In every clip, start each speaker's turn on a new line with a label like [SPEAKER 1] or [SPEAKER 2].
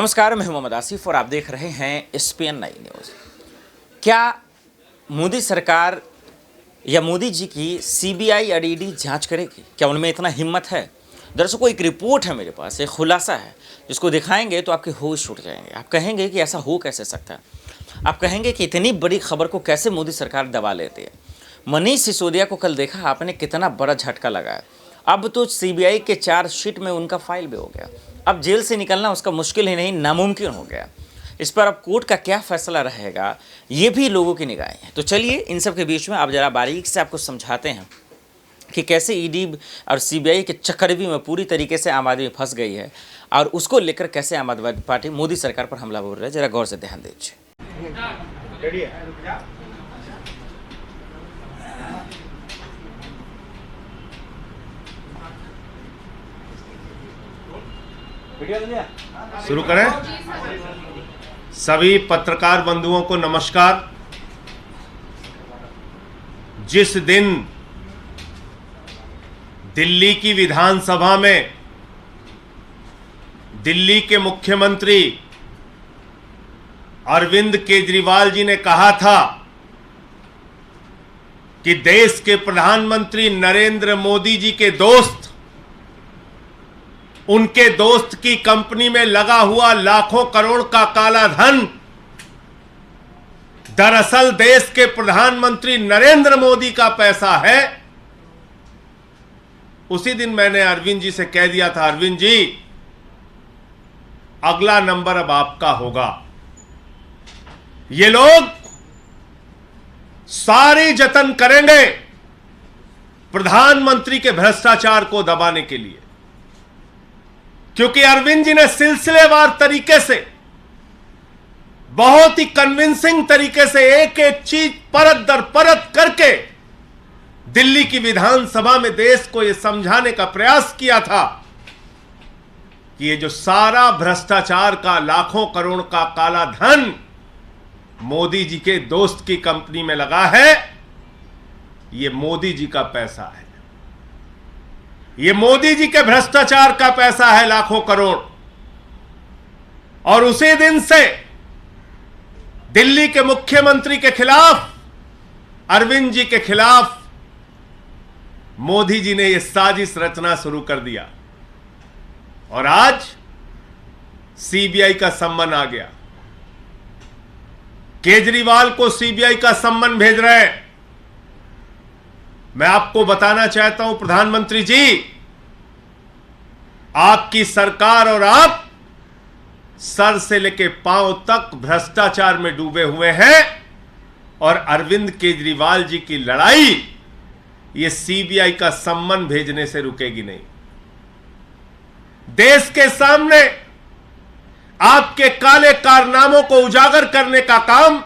[SPEAKER 1] नमस्कार, मैं मोहम्मद आसिफ और आप देख रहे हैं SPN 9 न्यूज़। क्या मोदी सरकार या मोदी जी की CBI और ED जांच करेगी? क्या उनमें इतना हिम्मत है? दर्शकों, एक रिपोर्ट है मेरे पास, एक खुलासा है जिसको दिखाएंगे तो आपके होश उड़ जाएंगे। आप कहेंगे कि ऐसा हो कैसे सकता है। आप कहेंगे कि इतनी बड़ी खबर को कैसे मोदी सरकार दबा लेती है। मनीष सिसोदिया को कल देखा आपने, कितना बड़ा झटका लगाया। अब तो CBI के चार्जशीट में उनका फाइल भी हो गया। अब जेल से निकलना उसका मुश्किल ही नहीं, नामुमकिन हो गया। इस पर अब कोर्ट का क्या फैसला रहेगा, ये भी लोगों की निगाहें हैं। तो चलिए इन सब के बीच में आप जरा बारीक से आपको समझाते हैं कि कैसे ED और CBI के चक्रव्यूह में पूरी तरीके से आम आदमी फंस गई है और उसको लेकर कैसे आम आदमी पार्टी मोदी सरकार पर हमला बोल रहा है। जरा गौर से ध्यान दीजिए।
[SPEAKER 2] शुरू करें। सभी पत्रकार बंधुओं को नमस्कार। जिस दिन दिल्ली की विधानसभा में दिल्ली के मुख्यमंत्री अरविंद केजरीवाल जी ने कहा था कि देश के प्रधानमंत्री नरेंद्र मोदी जी के दोस्त, उनके दोस्त की कंपनी में लगा हुआ लाखों करोड़ का काला धन दरअसल देश के प्रधानमंत्री नरेंद्र मोदी का पैसा है, उसी दिन मैंने अरविंद जी से कह दिया था, अरविंद जी अगला नंबर अब आपका होगा। ये लोग सारे जतन करेंगे प्रधानमंत्री के भ्रष्टाचार को दबाने के लिए, क्योंकि अरविंद जी ने सिलसिलेवार तरीके से, बहुत ही कन्विंसिंग तरीके से एक एक चीज परत दर परत करके दिल्ली की विधानसभा में देश को यह समझाने का प्रयास किया था कि ये जो सारा भ्रष्टाचार का लाखों करोड़ का काला धन मोदी जी के दोस्त की कंपनी में लगा है, ये मोदी जी का पैसा है, ये मोदी जी के भ्रष्टाचार का पैसा है, लाखों करोड़। और उसी दिन से दिल्ली के मुख्यमंत्री के खिलाफ, अरविंद जी के खिलाफ मोदी जी ने यह साजिश रचना शुरू कर दिया और आज CBI का सम्मन आ गया। केजरीवाल को CBI का सम्मन भेज रहे हैं। मैं आपको बताना चाहता हूं प्रधानमंत्री जी, आपकी सरकार और आप सर से लेकर पांव तक भ्रष्टाचार में डूबे हुए हैं और अरविंद केजरीवाल जी की लड़ाई ये CBI का सम्मन भेजने से रुकेगी नहीं। देश के सामने आपके काले कारनामों को उजागर करने का काम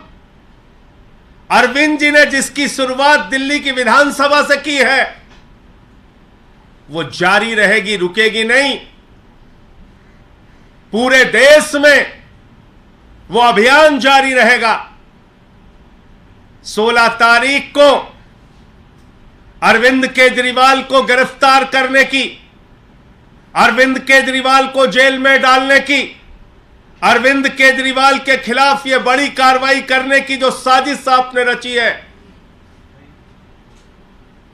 [SPEAKER 2] अरविंद जी ने, जिसकी शुरुआत दिल्ली की विधानसभा से की है, वो जारी रहेगी, रुकेगी नहीं। पूरे देश में वो अभियान जारी रहेगा। 16 तारीख को अरविंद केजरीवाल को गिरफ्तार करने की, अरविंद केजरीवाल को जेल में डालने की, अरविंद केजरीवाल के खिलाफ यह बड़ी कार्रवाई करने की जो साजिश आपने रची है,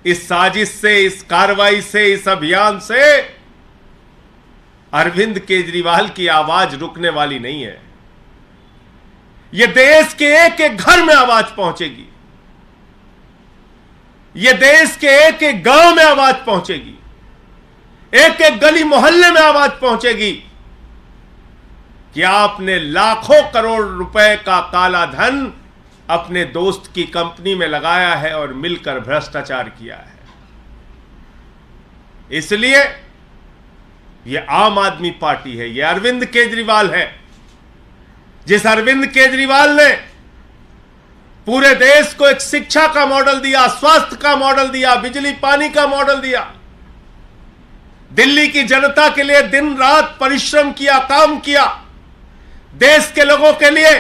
[SPEAKER 2] इस साजिश से, इस कार्रवाई से, इस अभियान से अरविंद केजरीवाल की आवाज रुकने वाली नहीं है। यह देश के एक एक घर में आवाज पहुंचेगी, यह देश के एक एक गांव में आवाज पहुंचेगी, एक एक गली मोहल्ले में आवाज पहुंचेगी कि आपने लाखों करोड़ रुपए का काला धन अपने दोस्त की कंपनी में लगाया है और मिलकर भ्रष्टाचार किया है। इसलिए यह आम आदमी पार्टी है, यह अरविंद केजरीवाल है। जिस अरविंद केजरीवाल ने पूरे देश को एक शिक्षा का मॉडल दिया, स्वास्थ्य का मॉडल दिया, बिजली पानी का मॉडल दिया, दिल्ली की जनता के लिए दिन रात परिश्रम किया, काम किया, देश के लोगों के लिए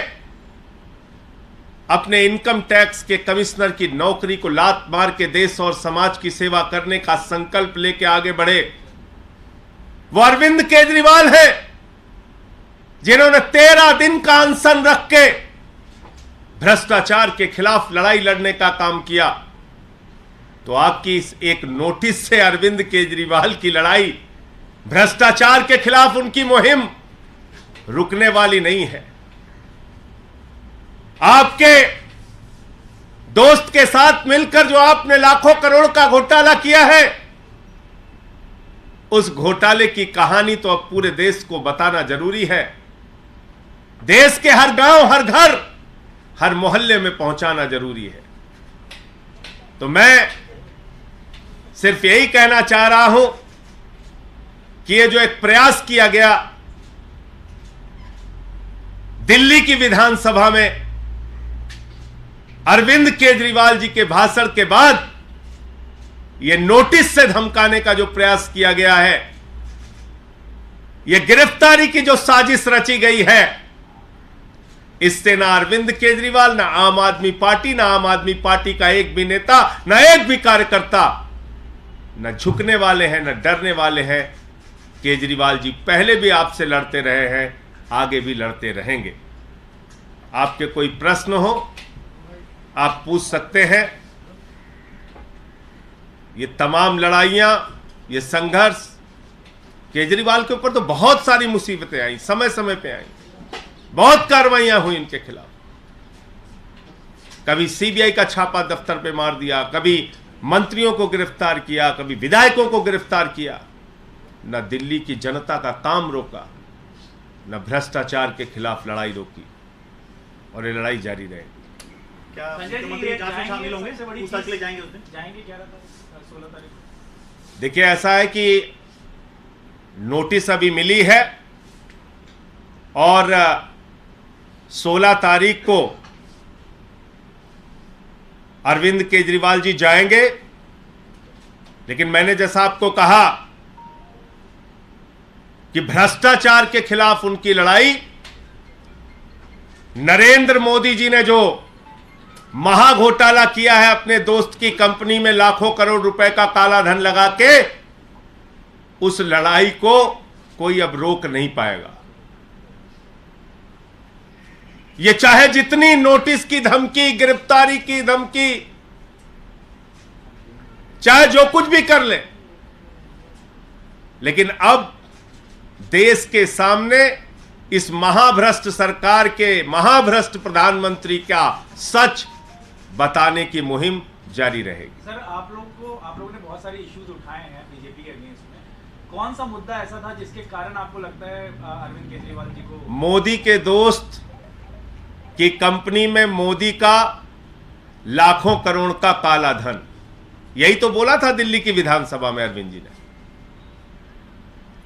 [SPEAKER 2] अपने इनकम टैक्स के कमिश्नर की नौकरी को लात मार के देश और समाज की सेवा करने का संकल्प लेके आगे बढ़े, वो अरविंद केजरीवाल है जिन्होंने 13 दिन का अनशन रख के भ्रष्टाचार के खिलाफ लड़ाई लड़ने का काम किया, तो आपकी इस एक नोटिस से अरविंद केजरीवाल की लड़ाई, भ्रष्टाचार के खिलाफ उनकी मुहिम रुकने वाली नहीं है। आपके दोस्त के साथ मिलकर जो आपने लाखों करोड़ का घोटाला किया है, उस घोटाले की कहानी तो अब पूरे देश को बताना जरूरी है। देश के हर गांव, हर घर, हर मोहल्ले में पहुंचाना जरूरी है। तो मैं सिर्फ यही कहना चाह रहा हूं कि ये जो एक प्रयास किया गया दिल्ली की विधानसभा में अरविंद केजरीवाल जी के भाषण के बाद यह नोटिस से धमकाने का जो प्रयास किया गया है, यह गिरफ्तारी की जो साजिश रची गई है, इससे ना अरविंद केजरीवाल, ना आम आदमी पार्टी का एक भी नेता, ना एक भी कार्यकर्ता न झुकने वाले हैं, न डरने वाले हैं। केजरीवाल जी पहले भी आपसे लड़ते रहे हैं, आगे भी लड़ते रहेंगे। आपके कोई प्रश्न हो आप पूछ सकते हैं। ये तमाम लड़ाइयां, ये संघर्ष, केजरीवाल के ऊपर तो बहुत सारी मुसीबतें आई, समय समय पे आई, बहुत कार्रवाइयां हुई इनके खिलाफ। कभी सीबीआई का छापा दफ्तर पे मार दिया, कभी मंत्रियों को गिरफ्तार किया, कभी विधायकों को गिरफ्तार किया। न दिल्ली की जनता का काम रोका, न भ्रष्टाचार के खिलाफ लड़ाई रोकी, और ये लड़ाई जारी रहेगी।
[SPEAKER 3] क्या मुख्यमंत्री जांच में शामिल होंगे? पूछताछ के लिए जाएंगे उस दिन? जाएंगे 16 तारीख को।
[SPEAKER 2] देखिए, ऐसा है कि नोटिस अभी मिली है और 16 तारीख को अरविंद केजरीवाल जी जाएंगे। लेकिन मैंने जैसा आपको कहा कि भ्रष्टाचार के खिलाफ उनकी लड़ाई, नरेंद्र मोदी जी ने जो महाघोटाला किया है अपने दोस्त की कंपनी में लाखों करोड़ रुपए का काला धन लगा के, उस लड़ाई को कोई अब रोक नहीं पाएगा। ये चाहे जितनी नोटिस की धमकी, गिरफ्तारी की धमकी, चाहे जो कुछ भी कर ले, लेकिन अब देश के सामने इस महाभ्रष्ट सरकार के, महाभ्रष्ट प्रधानमंत्री का सच बताने की मुहिम जारी रहेगी।
[SPEAKER 3] सर, आप लोगों ने बहुत सारे इश्यूज उठाए हैं बीजेपी के अगेंस्ट में। कौन सा मुद्दा ऐसा था जिसके कारण आपको लगता है अरविंद केजरीवाल जी को?
[SPEAKER 2] मोदी के दोस्त की कंपनी में मोदी का लाखों करोड़ का काला धन, यही तो बोला था दिल्ली की विधानसभा में अरविंद जी ने।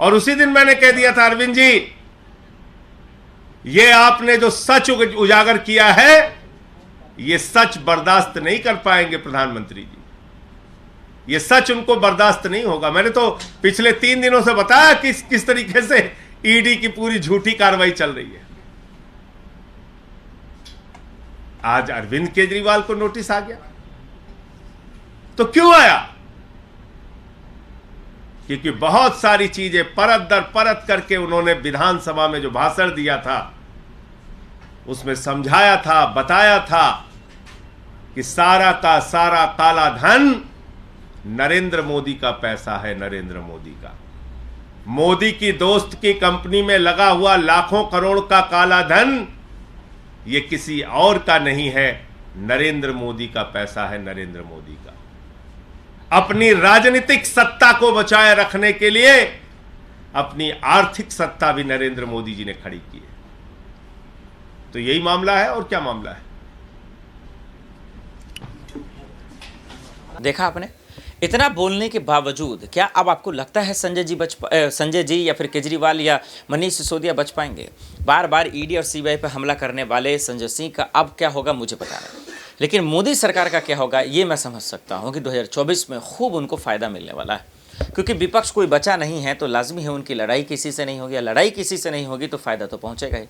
[SPEAKER 2] और उसी दिन मैंने कह दिया था, अरविंद जी, ये आपने जो सच उजागर किया है, ये सच बर्दाश्त नहीं कर पाएंगे प्रधानमंत्री जी। ये सच उनको बर्दाश्त नहीं होगा। मैंने तो पिछले 3 दिनों से बताया किस तरीके से ईडी की पूरी झूठी कार्रवाई चल रही है। आज अरविंद केजरीवाल को नोटिस आ गया, तो क्यों आया? क्योंकि बहुत सारी चीजें परत दर परत करके उन्होंने विधानसभा में जो भाषण दिया था, उसमें समझाया था, बताया था कि सारा का सारा काला धन नरेंद्र मोदी का पैसा है, नरेंद्र मोदी का। मोदी की दोस्त की कंपनी में लगा हुआ लाखों करोड़ का काला धन ये किसी और का नहीं है, नरेंद्र मोदी का पैसा है, नरेंद्र मोदी का। अपनी राजनीतिक सत्ता को बचाए रखने के लिए अपनी आर्थिक सत्ता भी नरेंद्र मोदी जी ने खड़ी की है। तो यही मामला है, और क्या मामला है?
[SPEAKER 1] देखा आपने, इतना बोलने के बावजूद क्या अब आपको लगता है संजय जी या फिर केजरीवाल या मनीष सिसोदिया बच पाएंगे? बार बार ईडी और सीबीआई पर हमला करने वाले संजय सिंह का अब क्या होगा मुझे पता नहीं, लेकिन मोदी सरकार का क्या होगा ये मैं समझ सकता हूँ कि 2024 में खूब उनको फ़ायदा मिलने वाला है। क्योंकि विपक्ष कोई बचा नहीं है, तो लाजमी है उनकी लड़ाई किसी से नहीं होगी, या लड़ाई किसी से नहीं होगी तो फ़ायदा तो पहुँचेगा ही।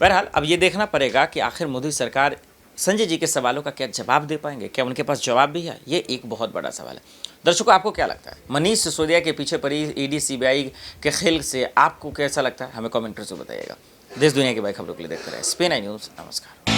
[SPEAKER 1] बहरहाल अब ये देखना पड़ेगा कि आखिर मोदी सरकार संजय जी के सवालों का क्या जवाब दे पाएंगे? क्या उनके पास जवाब भी है? ये एक बहुत बड़ा सवाल है। दर्शकों, आपको क्या लगता है? मनीष सिसोदिया के पीछे पड़ी ईडी सीबीआई के खेल से आपको कैसा लगता है? हमें कमेंट से बताइएगा। देश दुनिया की बड़ी खबरों के लिए देखते रहे SPN न्यूज़। नमस्कार।